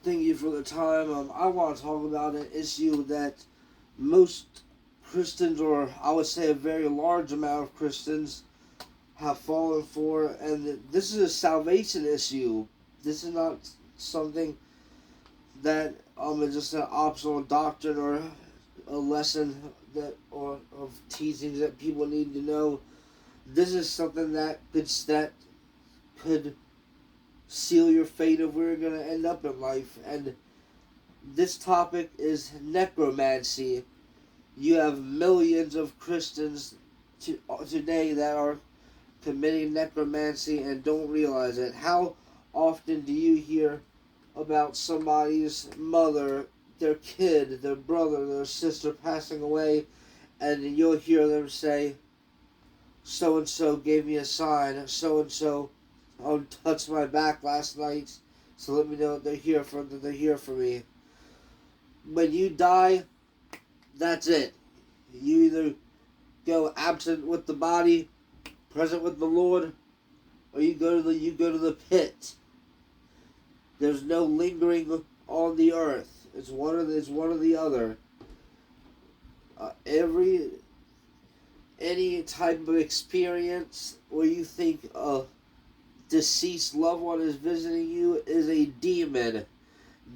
Thank you for the time. I want to talk about an issue that most Christians, or I would say a very large amount of Christians, have fallen for, and this is a salvation issue. This is not something that is just an optional doctrine or a lesson that or of teachings that people need to know. This is something that could seal your fate of where you're gonna end up in life. And this topic is necromancy. You have millions of Christians today that are committing necromancy and don't realize it. How often do you hear about somebody's mother, their kid, their brother, their sister passing away, and you'll hear them say, so and so gave me a sign, so and so touched my back last night, so let me know that they're here for me. When you die, that's it. You either go absent with the body, present with the Lord, or you go to the pit. There's no lingering on the earth. It's one or the other. Any type of experience where you think a deceased loved one is visiting you is a demon.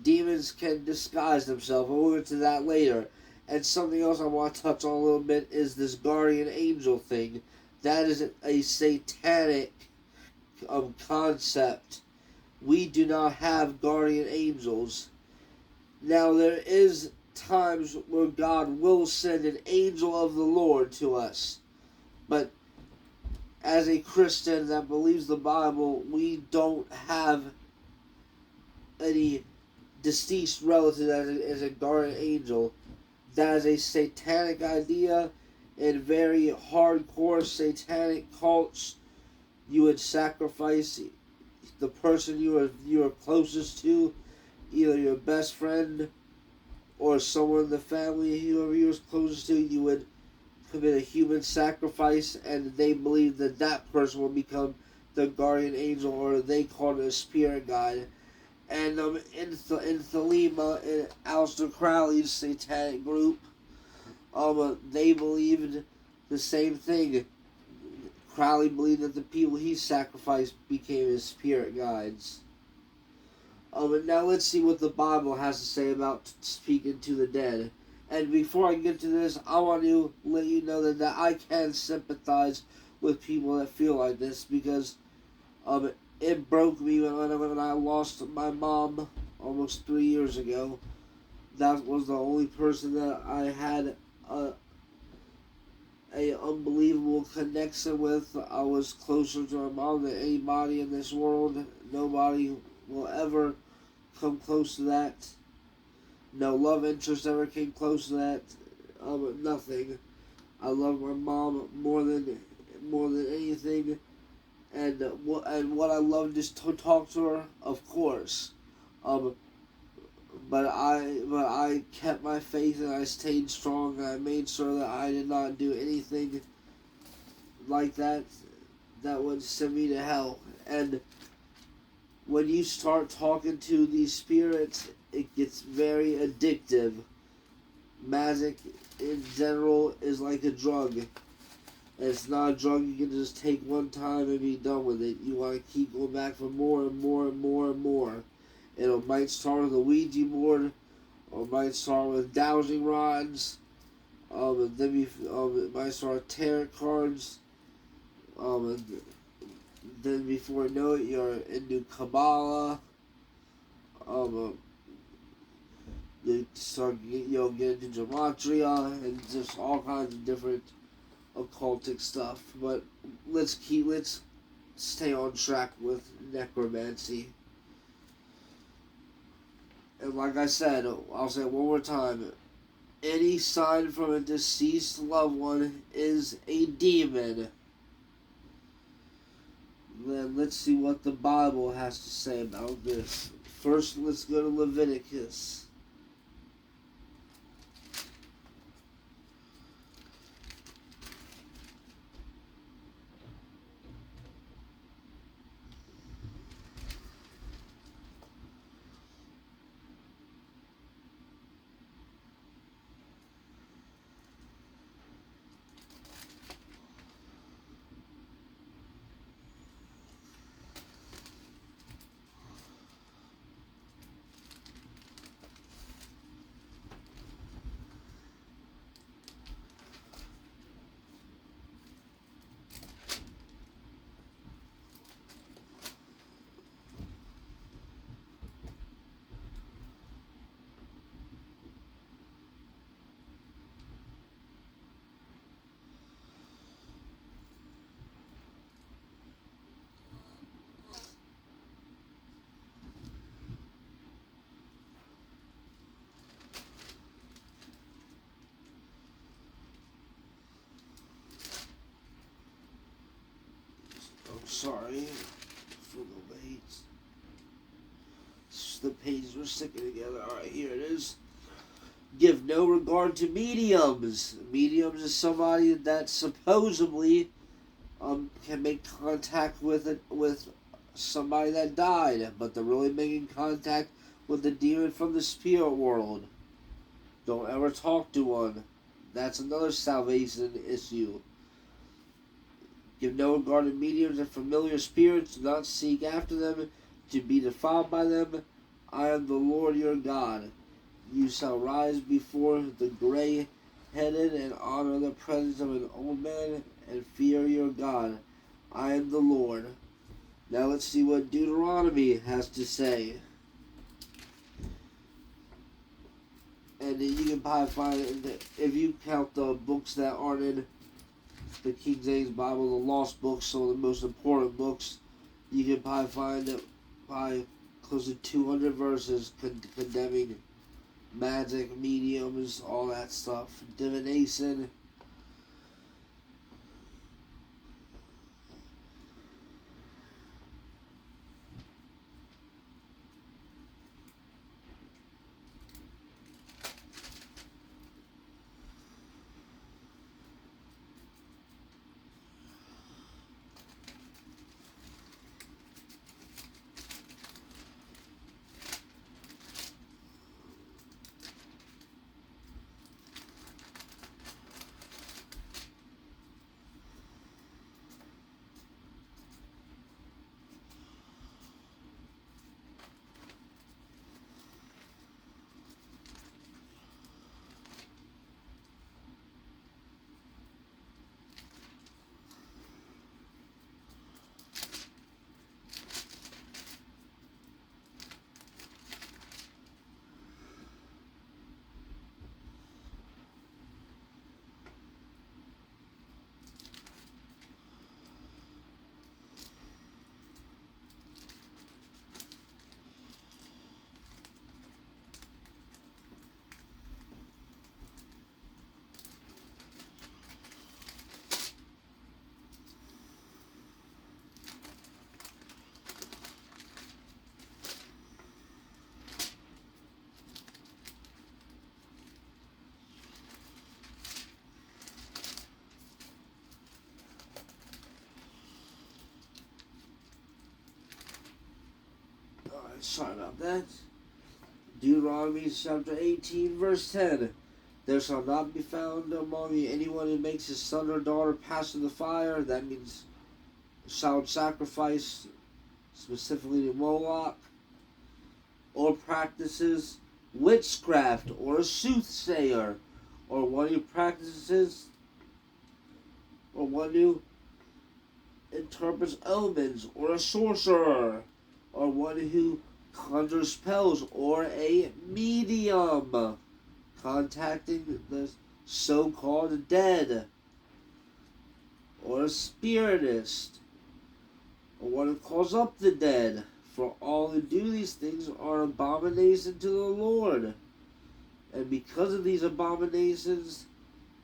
Demons can disguise themselves. We'll get to that later. And something else I want to touch on a little bit is this guardian angel thing. That is a satanic concept. We do not have guardian angels. Now, there is times where God will send an angel of the Lord to us. But as a Christian that believes the Bible, we don't have any deceased relative as a guardian angel. That is a satanic idea. In very hardcore satanic cults, you would sacrifice the person you are closest to, either your best friend or someone in the family, whoever you was closest to. You would commit a human sacrifice, and they believe that that person will become the guardian angel, or they call it a spirit guide. And in Thelema, in Aleister Crowley's satanic group, they believed the same thing. Crowley believed that the people he sacrificed became his spirit guides. And now let's see what the Bible has to say about speaking to the dead. And before I get to this, I want to let you know that I can sympathize with people that feel like this, because it broke me when I lost my mom almost 3 years ago. That was the only person that I had a unbelievable connection with. I was closer to my mom than anybody in this world. Nobody will ever come close to that. No love interest ever came close to that. Nothing. I love my mom more than anything, and what I loved is to talk to her, of course. But I kept my faith, and I stayed strong, and I made sure that I did not do anything like that would send me to hell. And when you start talking to these spirits, it gets very addictive. Magic in general is like a drug. And it's not a drug you can just take one time and be done with it. You want to keep going back for more and more and more and more. It might start with a Ouija board, or it might start with dowsing rods, and then it might start with tarot cards, and then before you know it, you're into Kabbalah. You start get into gematria and just all kinds of different occultic stuff. But let's stay on track with necromancy. And like I said, I'll say it one more time. Any sign from a deceased loved one is a demon. Then let's see what the Bible has to say about this. First, let's go to Leviticus. Sorry for the wait. The pages were sticking together. Alright, here it is. Give no regard to mediums. Mediums is somebody that supposedly can make contact with somebody that died, but they're really making contact with the demon from the spirit world. Don't ever talk to one. That's another salvation issue. Give no regard to mediums and familiar spirits. Do not seek after them to be defiled by them. I am the Lord your God. You shall rise before the gray-headed and honor the presence of an old man and fear your God. I am the Lord. Now let's see what Deuteronomy has to say. And you can probably find it, if you count the books that aren't in the King James Bible, the lost books, some of the most important books, you can probably find it by close to 200 verses condemning magic, mediums, all that stuff, divination. Sorry about that. Deuteronomy chapter 18, verse 10. There shall not be found among you anyone who makes his son or daughter pass through the fire. That means child sacrifice, specifically to Moloch, or practices witchcraft, or a soothsayer, or one who practices, or one who interprets omens, or a sorcerer, or one who conjures spells, or a medium, contacting the so-called dead, or a spiritist, or one who calls up the dead. For all who do these things are abomination to the Lord. And because of these abominations,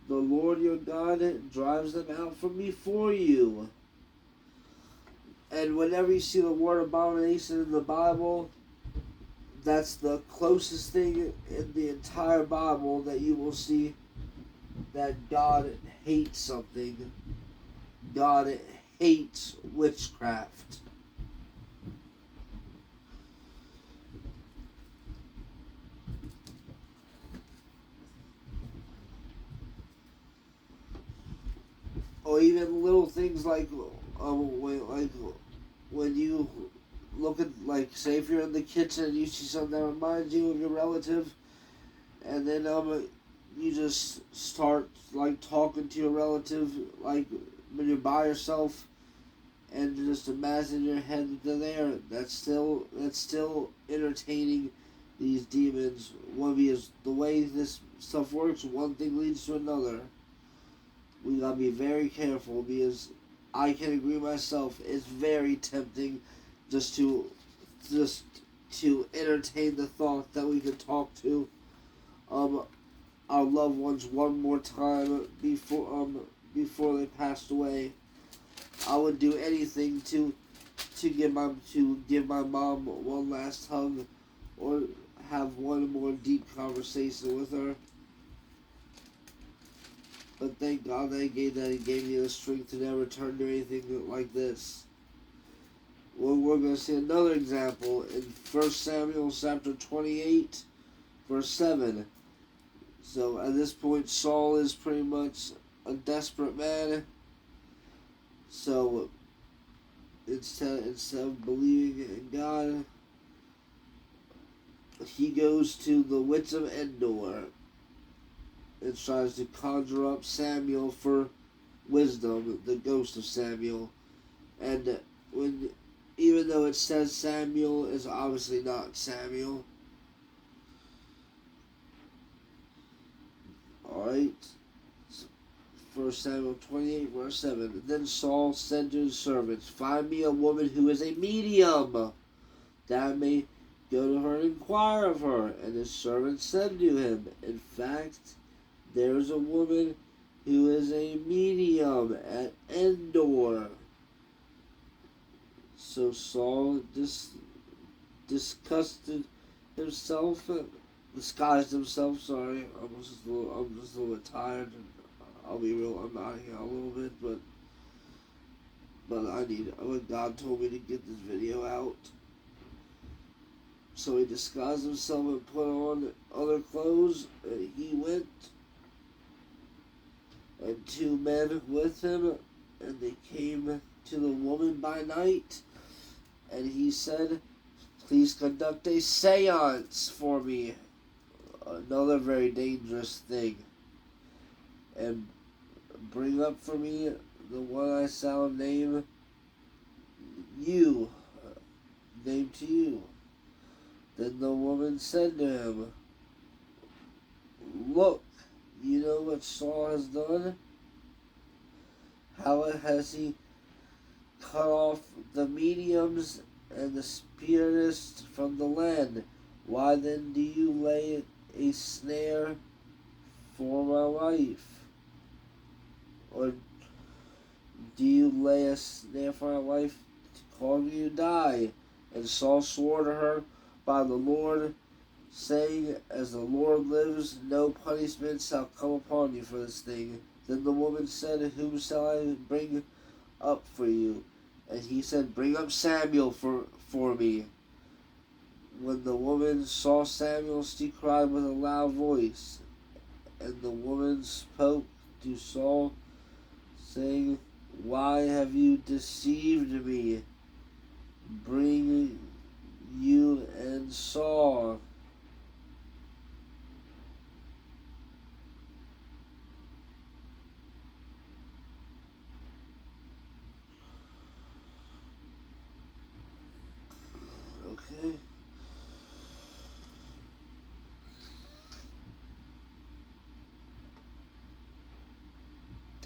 the Lord your God drives them out from before you. And whenever you see the word abomination in the Bible, that's the closest thing in the entire Bible that you will see that God hates something. God hates witchcraft. Or even little things like when you look at, like, say if you're in the kitchen and you see something that reminds you of your relative, and then you just start like talking to your relative like when you're by yourself, and just imagine in your head that they're there. That's still entertaining these demons. Because the way this stuff works, one thing leads to another. We gotta be very careful, because I can agree myself, it's very tempting just to entertain the thought that we could talk to our loved ones one more time before they passed away. I would do anything to give my mom one last hug, or have one more deep conversation with her. But thank God that He gave me the strength to never turn to anything like this. Well, we're going to see another example in 1 Samuel chapter 28, verse 7. So at this point, Saul is pretty much a desperate man. So instead of believing in God, he goes to the witch of Endor and tries to conjure up Samuel for wisdom, the ghost of Samuel. And even though it says Samuel, is obviously not Samuel. Alright. 1 Samuel 28, verse 7. Then Saul said to his servants, "Find me a woman who is a medium, that I may go to her and inquire of her." And his servants said to him, "In fact, there is a woman who is a medium at Endor." So Saul disguised himself. Sorry, I'm just a little bit tired. I'll be real. I'm out of here a little bit, but God told me to get this video out. So he disguised himself and put on other clothes, and he went, and two men with him, and they came to the woman by night, and he said, "Please conduct a seance for me," another very dangerous thing, "and bring up for me the one I shall name to you." Then the woman said to him, "Look, you know what Saul has done? How has he cut off the mediums and the spiritists from the land? Why then do you lay a snare for my life? Or do you lay a snare for my life to cause me to die?" And Saul swore to her by the Lord, saying, "As the Lord lives, no punishment shall come upon you for this thing." Then the woman said, "Whom shall I bring up for you?" And he said, "Bring up Samuel for me." When the woman saw Samuel, she cried with a loud voice. And the woman spoke to Saul, saying, "Why have you deceived me? Bring you and Saul." Okay.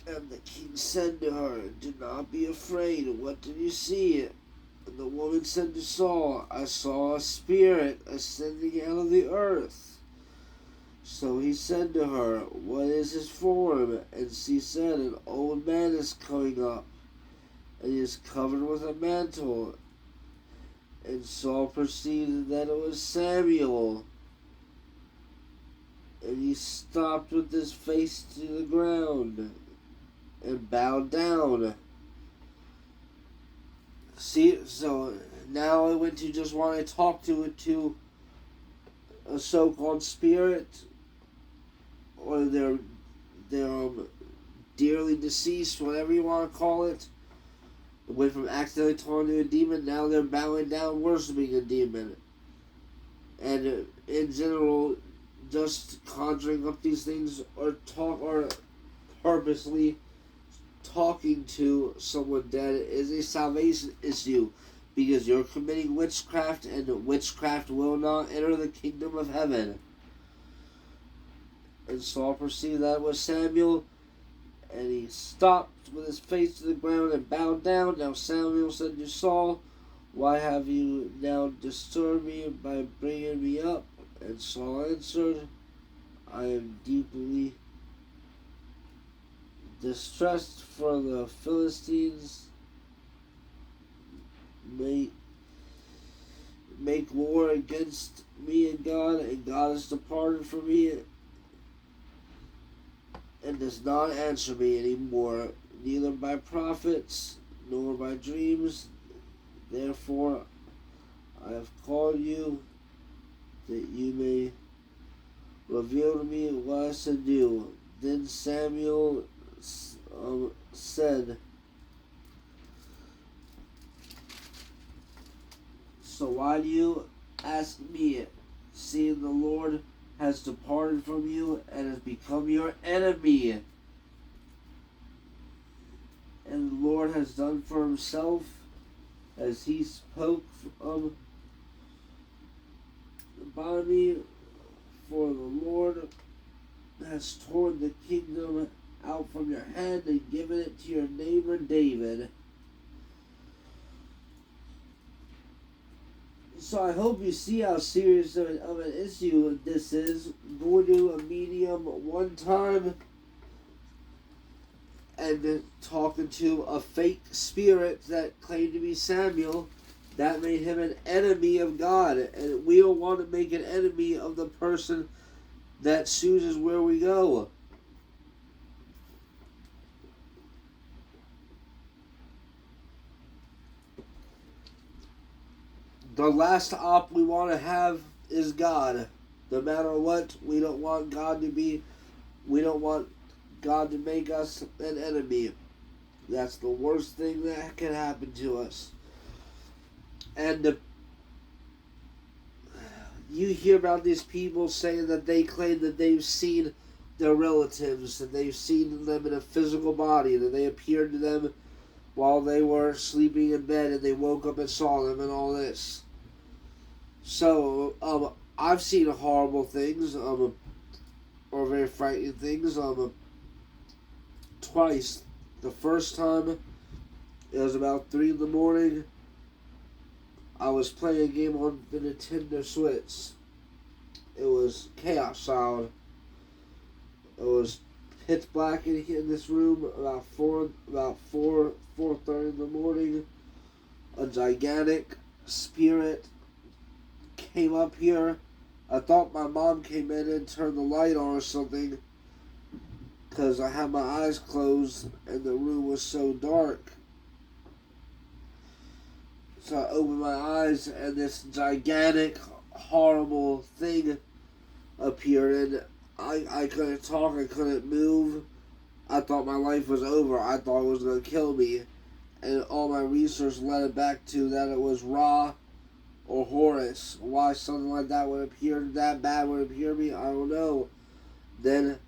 And the king said to her, "Do not be afraid. What did you see?" And the woman said to Saul, "I saw a spirit ascending out of the earth." So he said to her, "What is his form?" And she said, "An old man is coming up, and he is covered with a mantle." And Saul perceived that it was Samuel, and he stopped with his face to the ground and bowed down. See, so now I went to just want to talk to a so-called spirit, or their dearly deceased, whatever you want to call it. Went from accidentally talking to a demon, now they're bowing down, worshiping a demon. And in general, just conjuring up these things, or purposely talking to someone dead, is a salvation issue, because you're committing witchcraft, and witchcraft will not enter the kingdom of heaven. And Saul perceived that it was Samuel, and he stopped with his face to the ground and bowed down. Now Samuel said to Saul, "Why have you now disturbed me by bringing me up?" And Saul answered, "I am deeply distressed for the Philistines make war against me and God, and God has departed from me and does not answer me anymore, neither by prophets nor by dreams. Therefore I have called you, that you may reveal to me what I should do. Then Samuel said, so why do you ask me, seeing the Lord has departed from you and has become your enemy? And the Lord has done for himself as he spoke by me, for the Lord has torn the kingdom out from your hand and given it to your neighbor David. So I hope you see how serious of an issue this is. Going to a medium one time and talking to a fake spirit that claimed to be Samuel, that made him an enemy of God. And we don't want to make an enemy of the person that chooses where we go. The last op we want to have is God. No matter what, we don't want God to make us an enemy. That's the worst thing that can happen to us. And you hear about these people saying that they claim that they've seen their relatives, that they've seen them in a physical body, that they appeared to them while they were sleeping in bed and they woke up and saw them and all this. So, I've seen horrible things, or very frightening things, twice. The first time, it was about 3 in the morning. I was playing a game on the Nintendo Switch. It was chaos sound. It was pitch black in this room. About 4:30 in the morning. A gigantic spirit came up here. I thought my mom came in and turned the light on or something, because I had my eyes closed and the room was so dark. So I opened my eyes and this gigantic, horrible thing appeared, and I couldn't talk, I couldn't move. I thought my life was over. I thought it was going to kill me. And all my research led it back to that it was Ra or Horus. Why something like that would appear, that bad would appear to me, I don't know. Then,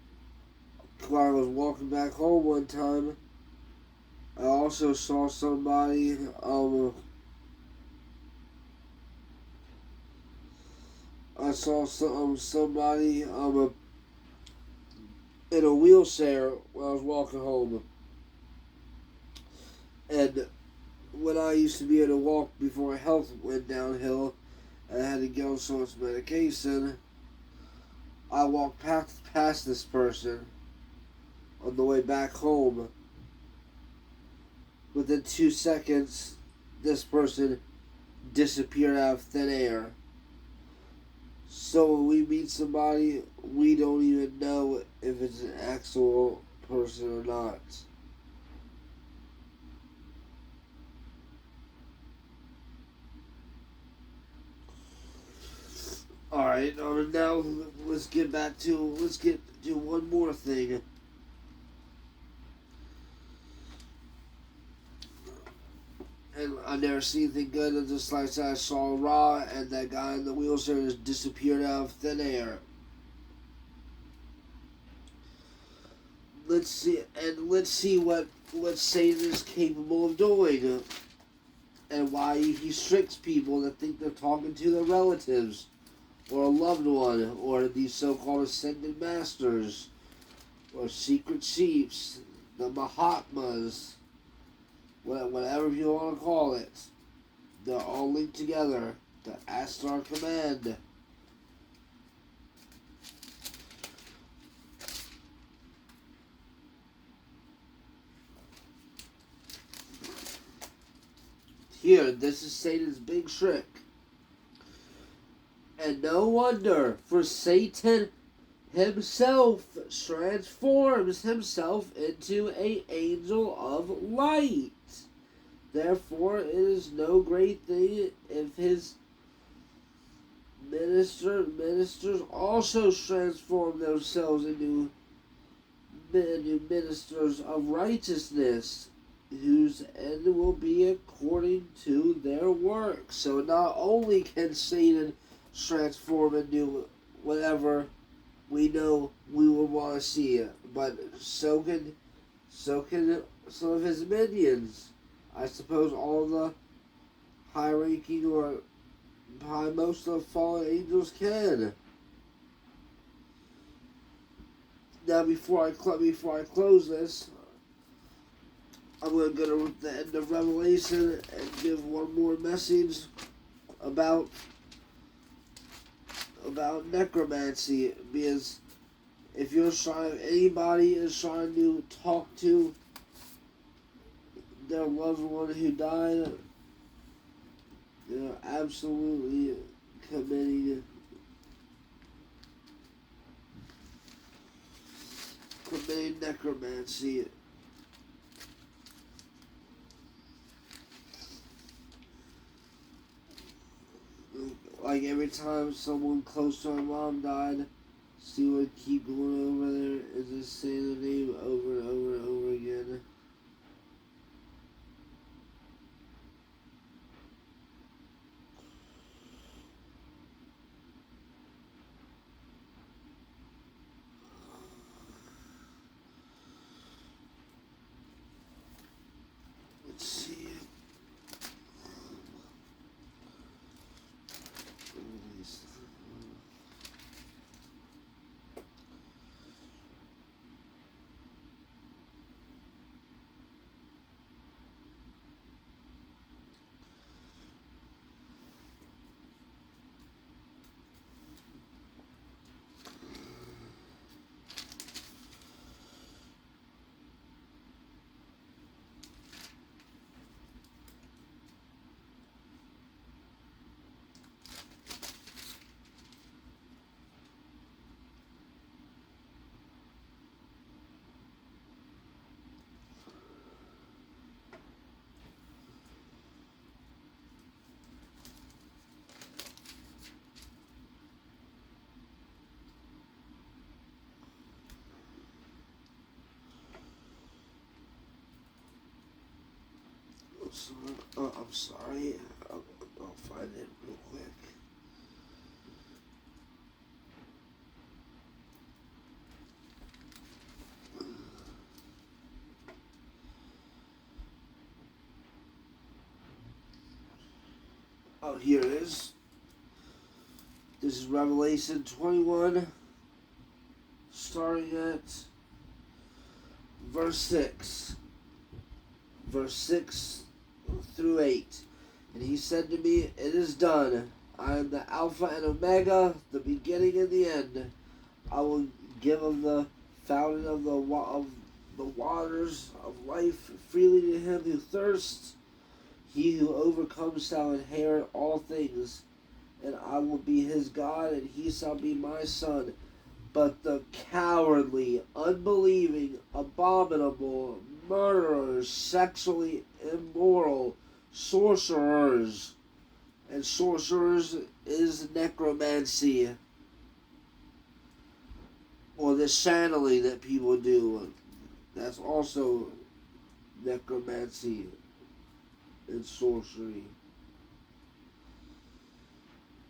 when I was walking back home one time, I also saw somebody, somebody in a wheelchair when I was walking home. And when I used to be able to walk before health went downhill and I had to get on so much medication, I walked past this person on the way back home. Within 2 seconds, this person disappeared out of thin air. So when we meet somebody, we don't even know if it's an actual person or not. Alright, now let's get to one more thing. And I never seen anything good, and just like I saw Ra and that guy in the wheelchair just disappeared out of thin air. Let's see what Satan is capable of doing, and why he tricks people that think they're talking to their relatives, or a loved one, or these so-called ascended masters, or secret chiefs, the Mahatmas, whatever you want to call it. They're all linked together to Astar Command. Here, this is Satan's big trick. And no wonder, for Satan himself transforms himself into an angel of light. Therefore, it is no great thing if his ministers also transform themselves into ministers of righteousness, whose end will be according to their work. So not only can Satan transform into whatever we know we would want to see it, but so can some of his minions. I suppose all the high-ranking or most of the fallen angels can. Now, before I close this, I'm going to go to the end of Revelation and give one more message about necromancy, because if anybody is trying to talk to their loved one who died, they're absolutely committing necromancy. Like every time someone close to our mom died, she would keep going over there and just saying the name over and over and over again. Let's see. I'm sorry. I'll find it real quick. Oh, here it is. This is Revelation 21, starting at verse 6. Verse 6 through 8. And he said to me, "It is done. I am the Alpha and Omega, the beginning and the end. I will give of the fountain of the waters of life freely to him who thirsts. He who overcomes shall inherit all things, and I will be his God, and he shall be my son. But the cowardly, unbelieving, abominable, murderers, sexually immoral, sorcerers," and sorcerers is necromancy, or the channeling that people do. That's also necromancy and sorcery.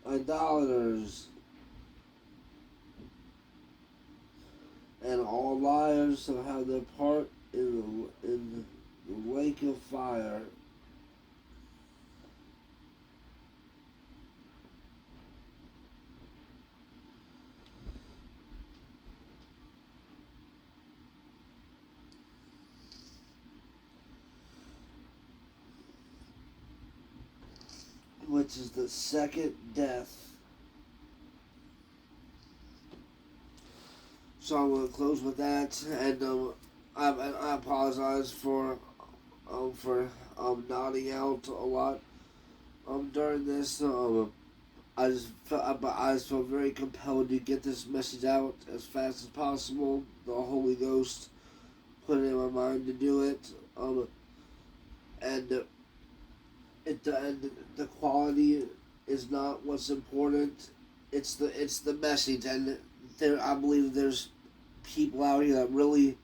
Idolaters, and all liars shall have their part in the lake of fire. Which is the second death. So I'm going to close with that, and I apologize for for nodding out a lot during this. I just felt very compelled to get this message out as fast as possible. The Holy Ghost put it in my mind to do it, and the quality is not what's important. It's the message, and I believe there's people out here that really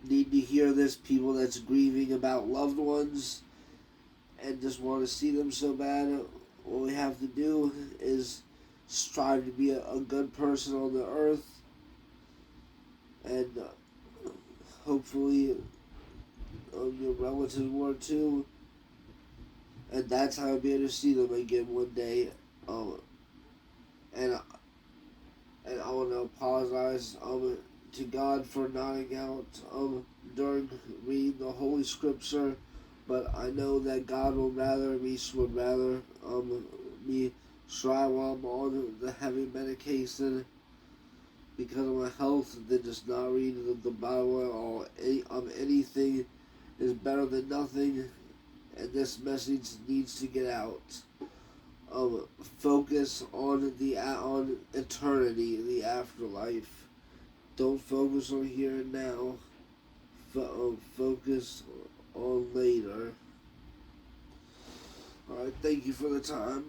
need to hear this. People that's grieving about loved ones and just want to see them so bad. What we have to do is strive to be a good person on the earth, and hopefully your relatives were too, and that's how I'll be able to see them again one day. And I want to apologize to God for nodding out during reading the Holy Scripture, but I know that God would rather me try while I'm on the heavy medication because of my health than just not read the Bible or anything is better than nothing, and this message needs to get out. Focus on eternity, the afterlife. Don't focus on here and now. Focus on later. Alright, thank you for the time.